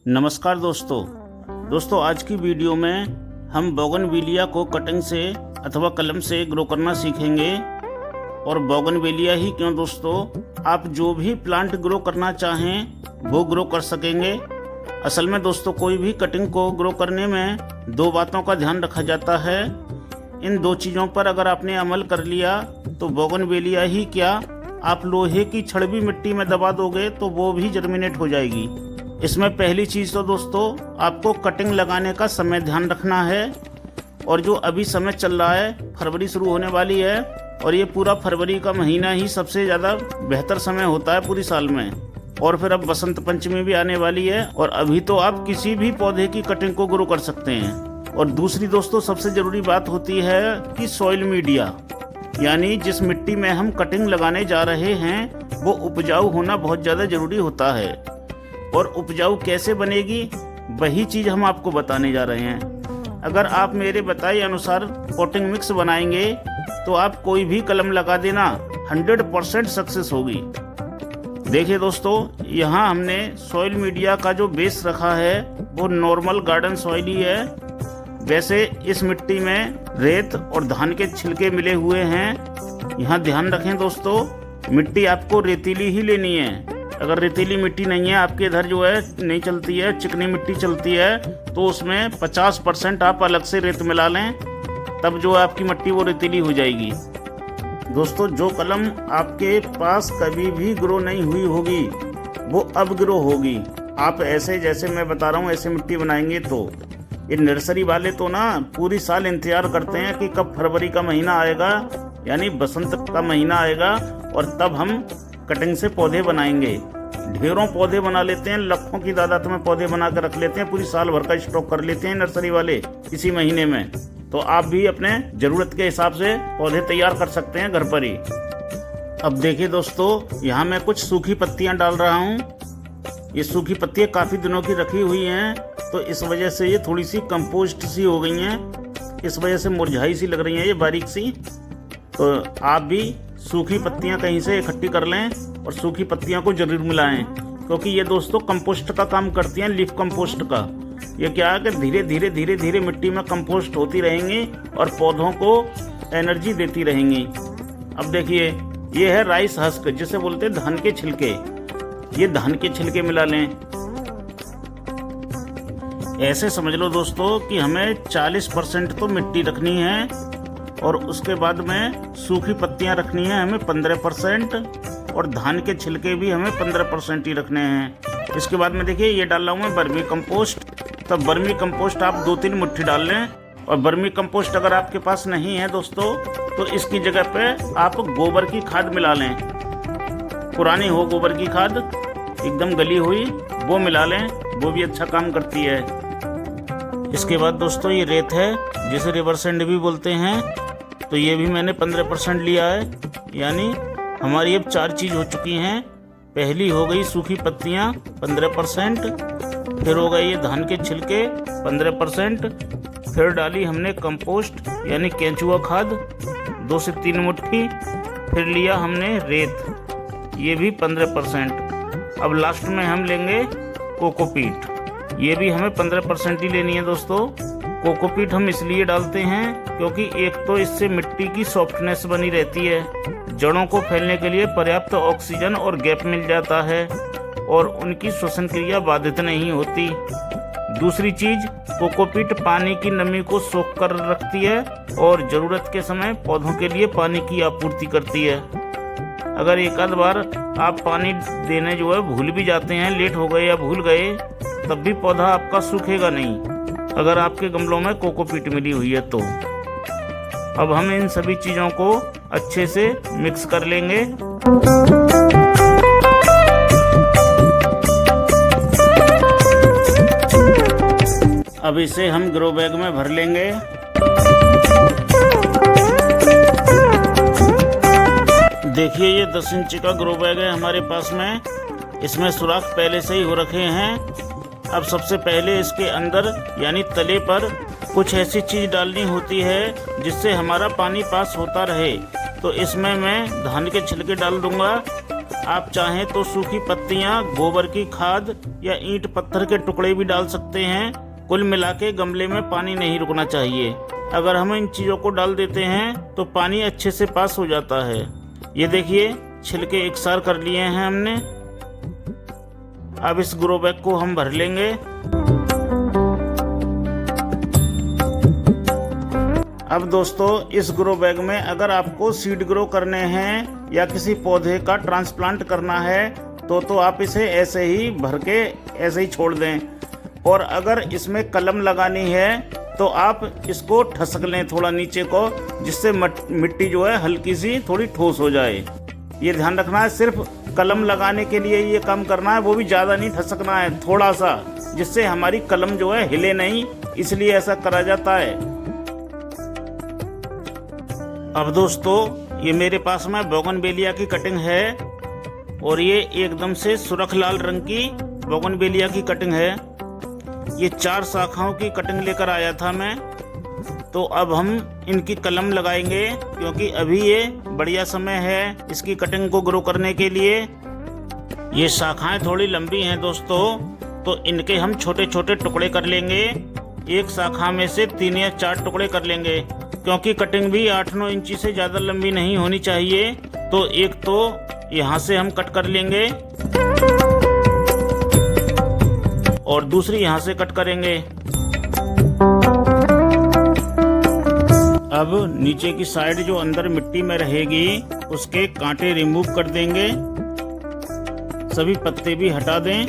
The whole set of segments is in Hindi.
नमस्कार दोस्तों आज की वीडियो में हम बोगनविलिया को कटिंग से अथवा कलम से ग्रो करना सीखेंगे। और बोगनविलिया ही क्यों दोस्तों, आप जो भी प्लांट ग्रो करना चाहें वो ग्रो कर सकेंगे। असल में दोस्तों कोई भी कटिंग को ग्रो करने में दो बातों का ध्यान रखा जाता है। इन दो चीज़ों पर अगर आपने अमल कर लिया तो बोगनविलिया ही क्या, आप लोहे की छड़ भी मिट्टी में दबा दोगे तो वो भी जर्मिनेट हो जाएगी। इसमें पहली चीज़ तो दोस्तों आपको कटिंग लगाने का समय ध्यान रखना है। और जो अभी समय चल रहा है, फरवरी शुरू होने वाली है और ये पूरा फरवरी का महीना ही सबसे ज़्यादा बेहतर समय होता है पूरी साल में। और फिर अब बसंत पंचमी भी आने वाली है और अभी तो आप किसी भी पौधे की कटिंग को ग्रो कर सकते हैं। और दूसरी दोस्तों सबसे ज़रूरी बात होती है कि सॉइल मीडिया, यानी जिस मिट्टी में हम कटिंग लगाने जा रहे हैं वो उपजाऊ होना बहुत ज़्यादा ज़रूरी होता है। और उपजाऊ कैसे बनेगी वही चीज़ हम आपको बताने जा रहे हैं। अगर आप मेरे बताए अनुसार पॉटिंग मिक्स बनाएंगे तो आप कोई भी कलम लगा देना 100% सक्सेस होगी। देखिए दोस्तों, यहाँ हमने सॉइल मीडिया का जो बेस रखा है वो नॉर्मल गार्डन सॉइल ही है। वैसे इस मिट्टी में रेत और धान के छिलके मिले हुए हैं। यहाँ ध्यान रखें दोस्तों, मिट्टी आपको रेतीली ही लेनी है। अगर रेतीली मिट्टी नहीं है, आपके इधर जो है नहीं चलती है, चिकनी मिट्टी चलती है, तो उसमें 50% आप अलग से रेत मिला लें, तब जो आपकी मिट्टी वो रेतीली हो जाएगी। दोस्तों जो कलम आपके पास कभी भी ग्रो नहीं हुई होगी वो अब ग्रो होगी। आप ऐसे जैसे मैं बता रहा हूँ ऐसे मिट्टी बनाएंगे तो। ये नर्सरी वाले तो ना पूरी साल इंतजार करते हैं कि कब फरवरी का महीना आएगा, यानी बसंत का महीना आएगा और तब हम कटिंग से पौधे बनाएंगे। ढेरों पौधे बना लेते हैं, लाखों की तादाद में पौधे बना कर रख लेते हैं, पूरी साल भर का स्टॉक कर लेते हैं नर्सरी वाले इसी महीने में। तो आप भी अपने जरूरत के हिसाब से पौधे तैयार कर सकते हैं घर पर ही। अब देखिए दोस्तों, यहाँ मैं कुछ सूखी पत्तियाँ डाल रहा हूँ। ये सूखी पत्तियाँ काफ़ी दिनों की रखी हुई हैं तो इस वजह से ये थोड़ी सी कंपोस्ट सी हो गई हैं, इस वजह से मुरझाई सी लग रही हैं ये बारीक सी। तो आप भी सूखी पत्तियां कहीं से इकट्ठी कर लें और सूखी पत्तियां को जरूर मिलाएं, क्योंकि ये दोस्तों कंपोस्ट का काम करती हैं, लीफ कंपोस्ट का। ये क्या है कि धीरे धीरे मिट्टी में कंपोस्ट होती रहेंगी और पौधों को एनर्जी देती रहेंगी। अब देखिए, ये है राइस हस्क, जिसे बोलते हैं धान के छिलके। ये धान के छिलके मिला लें। ऐसे समझ लो दोस्तों कि हमें 40% तो मिट्टी रखनी है और उसके बाद में सूखी पत्तियां रखनी है हमें 15% और धान के छिलके भी हमें 15% ही रखने हैं। इसके बाद में देखिए ये डाल रहा हूँ मैं बर्मी कंपोस्ट। तब बर्मी कंपोस्ट आप 2-3 मुट्ठी डाल लें। और बर्मी कंपोस्ट अगर आपके पास नहीं है दोस्तों तो इसकी जगह पे आप गोबर की खाद मिला लें। पुरानी हो गोबर की खाद, एकदम गली हुई, वो मिला लें, वो भी अच्छा काम करती है। इसके बाद दोस्तों ये रेत है जिसे रिवर सैंड भी बोलते हैं, तो ये भी मैंने 15% लिया है। यानी हमारी अब 4 चीज़ हो चुकी हैं। पहली हो गई सूखी पत्तियाँ 15%, फिर हो गई ये धान के छिलके 15%, फिर डाली हमने कंपोस्ट यानी केंचुआ खाद 2 से 3 मुट्ठी, फिर लिया हमने रेत, ये भी 15%। अब लास्ट में हम लेंगे कोकोपीट, ये भी हमें 15% ही लेनी है दोस्तों। कोकोपीट हम इसलिए डालते हैं क्योंकि एक तो इससे मिट्टी की सॉफ्टनेस बनी रहती है, जड़ों को फैलने के लिए पर्याप्त ऑक्सीजन और गैप मिल जाता है और उनकी श्वसन क्रिया बाधित नहीं होती। दूसरी चीज, कोकोपीट पानी की नमी को सोख कर रखती है और ज़रूरत के समय पौधों के लिए पानी की आपूर्ति करती है। अगर एक आध बार आप पानी देने जो है भूल भी जाते हैं, लेट हो गए या भूल गए, तब भी पौधा आपका सूखेगा नहीं अगर आपके गमलों में कोकोपीट मिली हुई है तो। अब हम इन सभी चीज़ों को अच्छे से मिक्स कर लेंगे। अब इसे हम ग्रो बैग में भर लेंगे। देखिए ये 10 इंच का ग्रो बैग है हमारे पास में। इसमें सुराख पहले से ही हो रखे हैं। अब सबसे पहले इसके अंदर यानी तले पर कुछ ऐसी चीज़ डालनी होती है जिससे हमारा पानी पास होता रहे। तो इसमें मैं धान के छिलके डाल दूंगा आप चाहें तो सूखी पत्तियां, गोबर की खाद या ईंट पत्थर के टुकड़े भी डाल सकते हैं। कुल मिला के गमले में पानी नहीं रुकना चाहिए। अगर हम इन चीज़ों को डाल देते हैं तो पानी अच्छे से पास हो जाता है। ये देखिए, छिलके एकसार कर लिए हैं हमने। अब इस ग्रो बैग को हम भर लेंगे। अब दोस्तों, इस ग्रो बैग में अगर आपको सीड ग्रो करने हैं या किसी पौधे का ट्रांसप्लांट करना है तो आप इसे ऐसे ही भर के ऐसे ही छोड़ दें। और अगर इसमें कलम लगानी है तो आप इसको ठसक लें थोड़ा नीचे को, जिससे मिट्टी जो है हल्की सी थोड़ी ठोस हो जाए। ये ध्यान रखना है, सिर्फ कलम लगाने के लिए ये काम करना है, वो भी ज़्यादा नहीं ठसकना है, थोड़ा सा, जिससे हमारी कलम जो है हिले नहीं, इसलिए ऐसा करा जाता है। अब दोस्तों, ये मेरे पास में बोगनवेलिया की कटिंग है और ये एकदम से सुर्ख लाल रंग की बोगनवेलिया की कटिंग है। ये 4 शाखाओं की कटिंग लेकर आया था मैं। तो अब हम इनकी कलम लगाएंगे, क्योंकि अभी ये बढ़िया समय है इसकी कटिंग को ग्रो करने के लिए। ये शाखाएं थोड़ी लंबी हैं दोस्तों, तो इनके हम छोटे छोटे टुकड़े कर लेंगे। एक शाखा में से 3 या 4 टुकड़े कर लेंगे, क्योंकि कटिंग भी 8-9 इंची से ज़्यादा लंबी नहीं होनी चाहिए। तो एक तो यहाँ से हम कट कर लेंगे और दूसरी यहाँ से कट करेंगे। अब नीचे की साइड जो अंदर मिट्टी में रहेगी उसके कांटे रिमूव कर देंगे। सभी पत्ते भी हटा दें,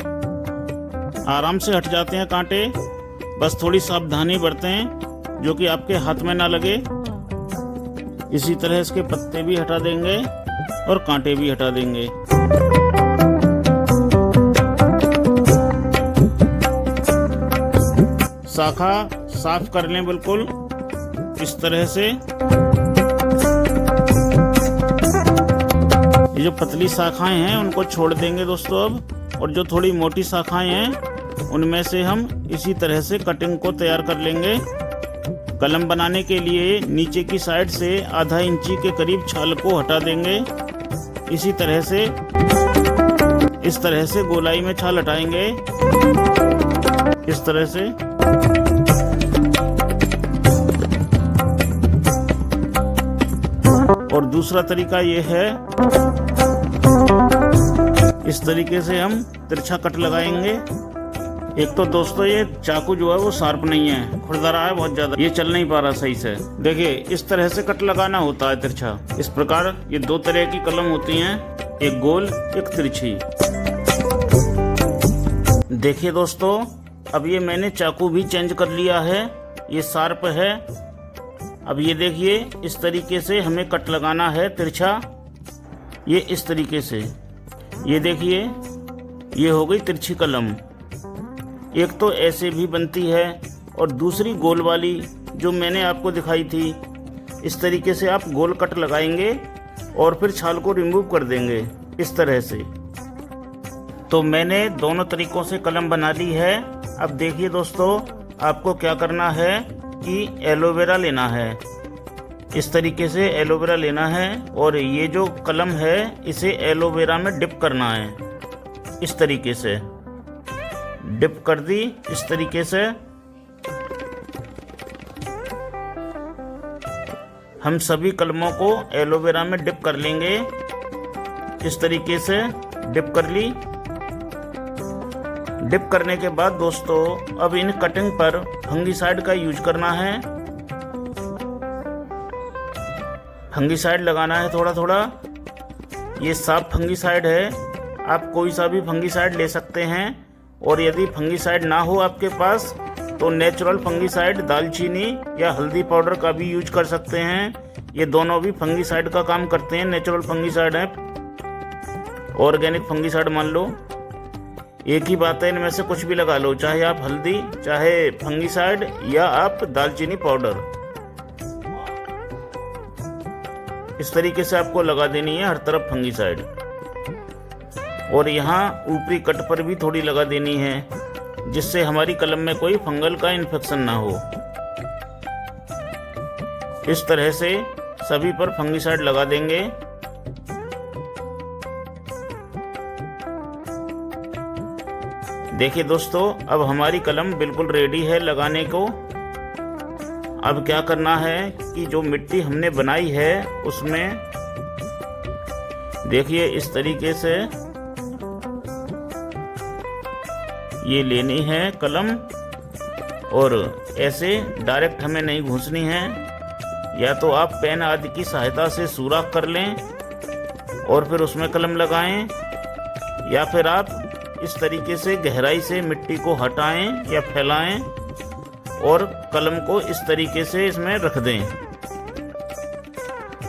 आराम से हट जाते हैं कांटे, बस थोड़ी सावधानी बरतें जो कि आपके हाथ में ना लगे। इसी तरह इसके पत्ते भी हटा देंगे और कांटे भी हटा देंगे। शाखा साफ कर लें बिल्कुल इस तरह से। ये जो पतली शाखाएं हैं उनको छोड़ देंगे दोस्तों अब, और जो थोड़ी मोटी शाखाएं हैं उनमें से हम इसी तरह से कटिंग को तैयार कर लेंगे। कलम बनाने के लिए नीचे की साइड से आधा इंची के करीब छाल को हटा देंगे। इसी तरह से इस तरह से गोलाई में छाल हटाएंगे, इस तरह से। और दूसरा तरीका ये है, इस तरीके से हम तिरछा कट लगाएंगे। एक तो दोस्तों ये चाकू जो है वो शार्प नहीं है, खुरदरा है बहुत ज्यादा, ये चल नहीं पा रहा सही से। देखिए, इस तरह से कट लगाना होता है तिरछा। इस प्रकार ये 2 तरह की कलम होती हैं, एक गोल एक तिरछी। देखिए दोस्तों, अब ये मैंने चाकू भी चेंज कर लिया है, ये शार्प है। अब ये देखिए, इस तरीके से हमें कट लगाना है तिरछा, ये इस तरीके से। ये देखिए, ये हो गई तिरछी कलम। एक तो ऐसे भी बनती है और दूसरी गोल वाली जो मैंने आपको दिखाई थी, इस तरीके से आप गोल कट लगाएंगे और फिर छाल को रिमूव कर देंगे इस तरह से। तो मैंने दोनों तरीकों से कलम बना ली है। अब देखिए दोस्तों, आपको क्या करना है कि एलोवेरा लेना है, इस तरीके से एलोवेरा लेना है और ये जो कलम है इसे एलोवेरा में डिप करना है। इस तरीके से डिप कर दी, इस तरीके से। हम सभी कलमों को एलोवेरा में डिप कर लेंगे, इस तरीके से डिप कर ली। डिप करने के बाद दोस्तों, अब इन कटिंग पर फंगीसाइड का यूज करना है। फंगीसाइड लगाना है थोड़ा थोड़ा। ये साफ फंगीसाइड है, आप कोई सा भी फंगीसाइड ले सकते हैं। और यदि फंगीसाइड ना हो आपके पास तो नेचुरल फंगीसाइड दालचीनी या हल्दी पाउडर का भी यूज कर सकते हैं। ये दोनों भी फंगीसाइड का काम करते हैं, नेचुरल फंगीसाइड है, ऑर्गेनिक फंगीसाइड मान लो। एक ही बात है, इनमें से कुछ भी लगा लो, चाहे आप हल्दी, चाहे फंगीसाइड या आप दालचीनी पाउडर। इस तरीके से आपको लगा देनी है हर तरफ फंगीसाइड। और यहाँ ऊपरी कट पर भी थोड़ी लगा देनी है, जिससे हमारी कलम में कोई फंगल का इन्फेक्शन ना हो। इस तरह से सभी पर फंगीसाइड लगा देंगे। देखिए दोस्तों, अब हमारी कलम बिल्कुल रेडी है लगाने को। अब क्या करना है कि जो मिट्टी हमने बनाई है उसमें देखिए इस तरीके से ये लेनी है कलम, और ऐसे डायरेक्ट हमें नहीं घुसनी है। या तो आप पेन आदि की सहायता से सुराख कर लें और फिर उसमें कलम लगाएं, या फिर आप इस तरीके से गहराई से मिट्टी को हटाएं या फैलाएं और कलम को इस तरीके से इसमें रख दें।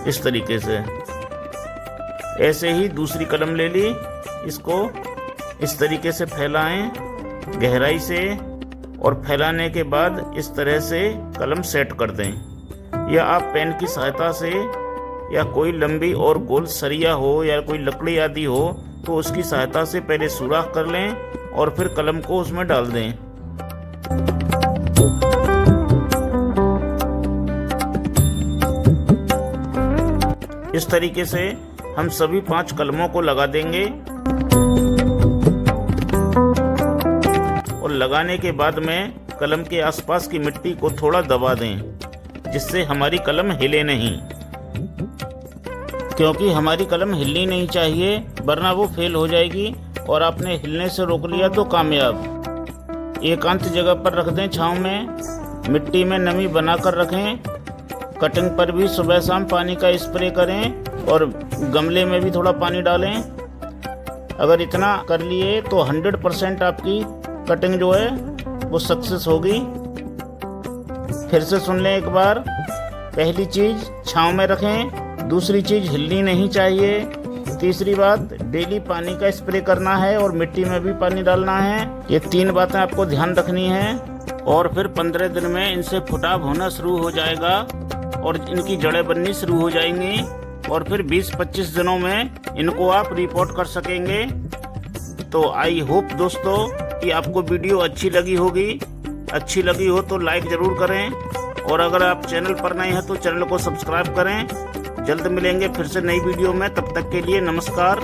इस तरीके से ऐसे ही दूसरी कलम ले ली, इसको इस तरीके से फैलाएं गहराई से, और फैलाने के बाद इस तरह से कलम सेट कर दें। या आप पेन की सहायता से या कोई लंबी और गोल सरिया हो या कोई लकड़ी आदि हो तो उसकी सहायता से पहले सुराख कर लें और फिर कलम को उसमें डाल दें। इस तरीके से हम सभी 5 कलमों को लगा देंगे, और लगाने के बाद में कलम के आसपास की मिट्टी को थोड़ा दबा दें, जिससे हमारी कलम हिले नहीं, क्योंकि हमारी कलम हिलनी नहीं चाहिए वरना वो फेल हो जाएगी, और आपने हिलने से रोक लिया तो कामयाब। एकांत जगह पर रख दें, छांव में, मिट्टी में नमी बनाकर रखें। कटिंग पर भी सुबह शाम पानी का स्प्रे करें और गमले में भी थोड़ा पानी डालें। अगर इतना कर लिए तो 100% आपकी कटिंग जो है वो सक्सेस होगी। फिर से सुन लें एक बार। पहली चीज़, छांव में रखें। दूसरी चीज़, हिलनी नहीं चाहिए। तीसरी बात, डेली पानी का स्प्रे करना है और मिट्टी में भी पानी डालना है। ये 3 बातें आपको ध्यान रखनी है। और फिर 15 दिन में इनसे फुटाव होना शुरू हो जाएगा और इनकी जड़ें बननी शुरू हो जाएंगी, और फिर 20-25 दिनों में इनको आप रिपोर्ट कर सकेंगे। तो आई होप दोस्तों कि आपको वीडियो अच्छी लगी होगी। अच्छी लगी हो तो लाइक ज़रूर करें, और अगर आप चैनल पर नए हैं तो चैनल को सब्सक्राइब करें। जल्द मिलेंगे फिर से नई वीडियो में, तब तक के लिए नमस्कार।